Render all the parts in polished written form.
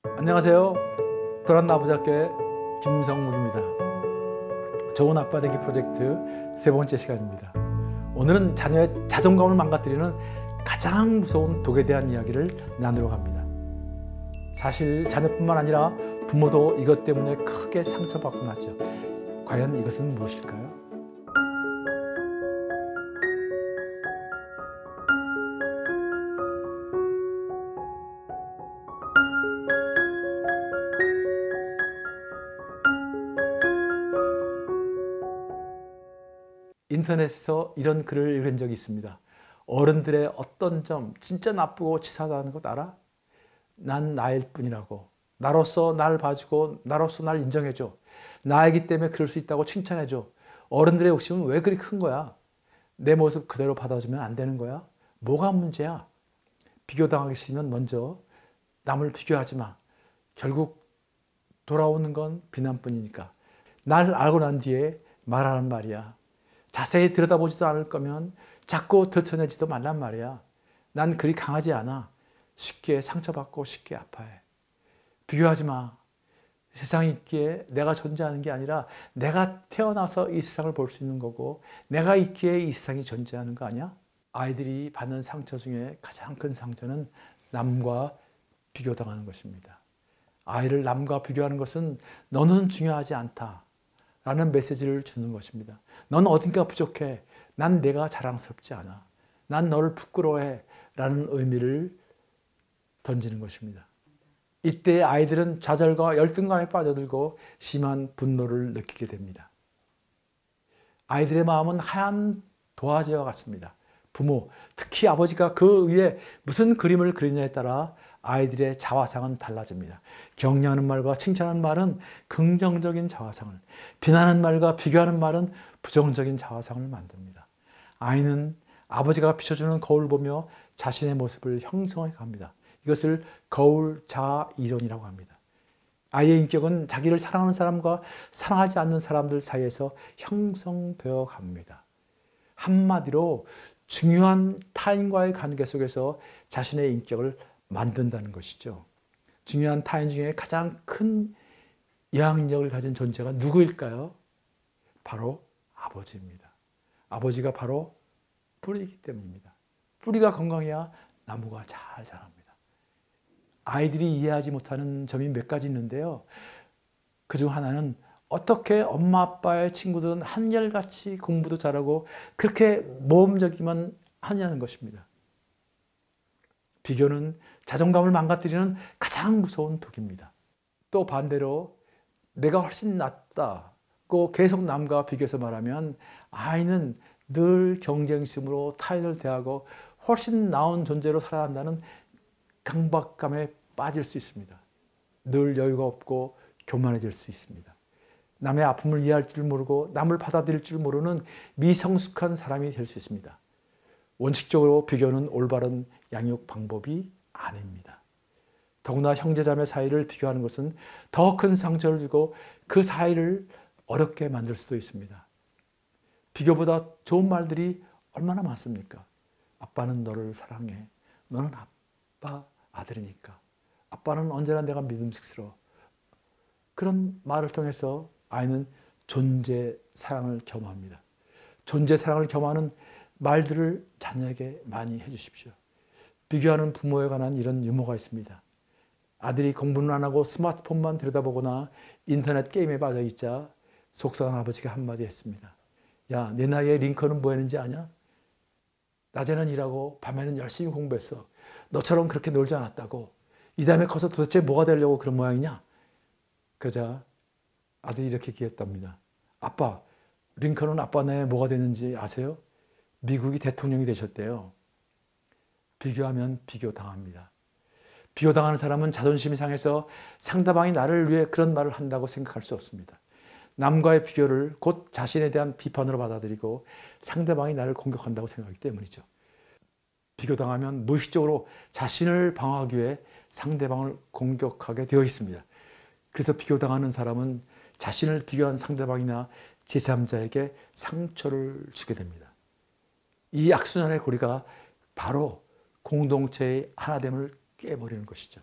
안녕하세요. 도란 아버지학교의 김성묵입니다. 좋은 아빠 되기 프로젝트 세 번째 시간입니다. 오늘은 자녀의 자존감을 망가뜨리는 가장 무서운 독에 대한 이야기를 나누러 갑니다. 사실 자녀뿐만 아니라 부모도 이것 때문에 크게 상처받고 났죠. 과연 이것은 무엇일까요? 인터넷에서 이런 글을 읽은 적이 있습니다. 어른들의 어떤 점 진짜 나쁘고 치사하다는 것 알아? 난 나일 뿐이라고. 나로서 날 봐주고 나로서 날 인정해줘. 나이기 때문에 그럴 수 있다고 칭찬해줘. 어른들의 욕심은 왜 그리 큰 거야? 내 모습 그대로 받아주면 안 되는 거야? 뭐가 문제야? 비교당하기 싫으면 먼저 남을 비교하지 마. 결국 돌아오는 건 비난뿐이니까. 날 알고 난 뒤에 말하는 말이야. 자세히 들여다보지도 않을 거면 자꾸 들춰내지도 말란 말이야. 난 그리 강하지 않아. 쉽게 상처받고 쉽게 아파해. 비교하지 마. 세상에 있기에 내가 존재하는 게 아니라 내가 태어나서 이 세상을 볼 수 있는 거고 내가 있기에 이 세상이 존재하는 거 아니야? 아이들이 받는 상처 중에 가장 큰 상처는 남과 비교당하는 것입니다. 아이를 남과 비교하는 것은 너는 중요하지 않다 라는 메시지를 주는 것입니다. 넌 어딘가 부족해. 난 내가 자랑스럽지 않아. 난 너를 부끄러워해 라는 의미를 던지는 것입니다. 이때 아이들은 좌절과 열등감에 빠져들고 심한 분노를 느끼게 됩니다. 아이들의 마음은 하얀 도화지와 같습니다. 부모, 특히 아버지가 그 위에 무슨 그림을 그리냐에 따라 아이들의 자화상은 달라집니다. 격려하는 말과 칭찬하는 말은 긍정적인 자화상을, 비난하는 말과 비교하는 말은 부정적인 자화상을 만듭니다. 아이는 아버지가 비춰주는 거울을 보며 자신의 모습을 형성해 갑니다. 이것을 거울 자아 이론이라고 합니다. 아이의 인격은 자기를 사랑하는 사람과 사랑하지 않는 사람들 사이에서 형성되어 갑니다. 한마디로 중요한 타인과의 관계 속에서 자신의 인격을 만든다는 것이죠. 중요한 타인 중에 가장 큰 영향력을 가진 존재가 누구일까요? 바로 아버지입니다. 아버지가 바로 뿌리이기 때문입니다. 뿌리가 건강해야 나무가 잘 자랍니다. 아이들이 이해하지 못하는 점이 몇 가지 있는데요. 그중 하나는 어떻게 엄마 아빠의 친구들은 한결같이 공부도 잘하고 그렇게 모험적이만 하냐는 것입니다. 비교는 자존감을 망가뜨리는 가장 무서운 독입니다. 또 반대로 내가 훨씬 낫다고 계속 남과 비교해서 말하면 아이는 늘 경쟁심으로 타인을 대하고 훨씬 나은 존재로 살아야 한다는 강박감에 빠질 수 있습니다. 늘 여유가 없고 교만해질 수 있습니다. 남의 아픔을 이해할 줄 모르고 남을 받아들일 줄 모르는 미성숙한 사람이 될 수 있습니다. 원칙적으로 비교는 올바른 양육 방법이 아닙니다. 더구나 형제자매 사이를 비교하는 것은 더 큰 상처를 주고 그 사이를 어렵게 만들 수도 있습니다. 비교보다 좋은 말들이 얼마나 많습니까? 아빠는 너를 사랑해. 너는 아빠 아들이니까. 아빠는 언제나 내가 믿음직스러워. 그런 말을 통해서 아이는 존재 사랑을 겸합니다. 존재 사랑을 겸하는 말들을 자녀에게 많이 해주십시오. 비교하는 부모에 관한 이런 유머가 있습니다. 아들이 공부는 안 하고 스마트폰만 들여다보거나 인터넷 게임에 빠져 있자 속상한 아버지가 한마디 했습니다. 야, 내 나이에 링컨은 뭐 했는지 아냐? 낮에는 일하고 밤에는 열심히 공부했어. 너처럼 그렇게 놀지 않았다고. 이 다음에 커서 도대체 뭐가 되려고 그런 모양이냐? 그러자 아들이 이렇게 기했답니다. 아빠, 링컨은 아빠 나이에 뭐가 됐는지 아세요? 미국이 대통령이 되셨대요. 비교하면 비교당합니다. 비교당하는 사람은 자존심이 상해서 상대방이 나를 위해 그런 말을 한다고 생각할 수 없습니다. 남과의 비교를 곧 자신에 대한 비판으로 받아들이고 상대방이 나를 공격한다고 생각하기 때문이죠. 비교당하면 무의식적으로 자신을 방어하기 위해 상대방을 공격하게 되어 있습니다. 그래서 비교당하는 사람은 자신을 비교한 상대방이나 제3자에게 상처를 주게 됩니다. 이 악순환의 고리가 바로 공동체의 하나됨을 깨버리는 것이죠.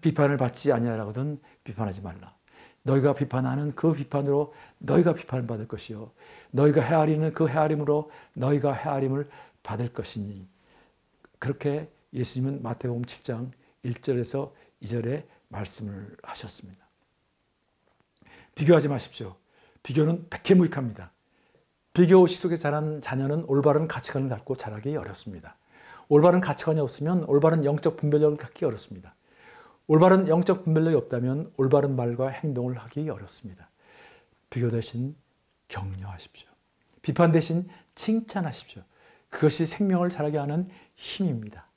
비판을 받지 아니하라거든 비판하지 말라. 너희가 비판하는 그 비판으로 너희가 비판을 받을 것이요 너희가 헤아리는 그 헤아림으로 너희가 헤아림을 받을 것이니. 그렇게 예수님은 마태복음 7장 1절에서 2절에 말씀을 하셨습니다. 비교하지 마십시오. 비교는 백해무익합니다. 비교의식 속에 자란 자녀는 올바른 가치관을 갖고 자라기 어렵습니다. 올바른 가치관이 없으면 올바른 영적 분별력을 갖기 어렵습니다. 올바른 영적 분별력이 없다면 올바른 말과 행동을 하기 어렵습니다. 비교 대신 격려하십시오. 비판 대신 칭찬하십시오. 그것이 생명을 자라게 하는 힘입니다.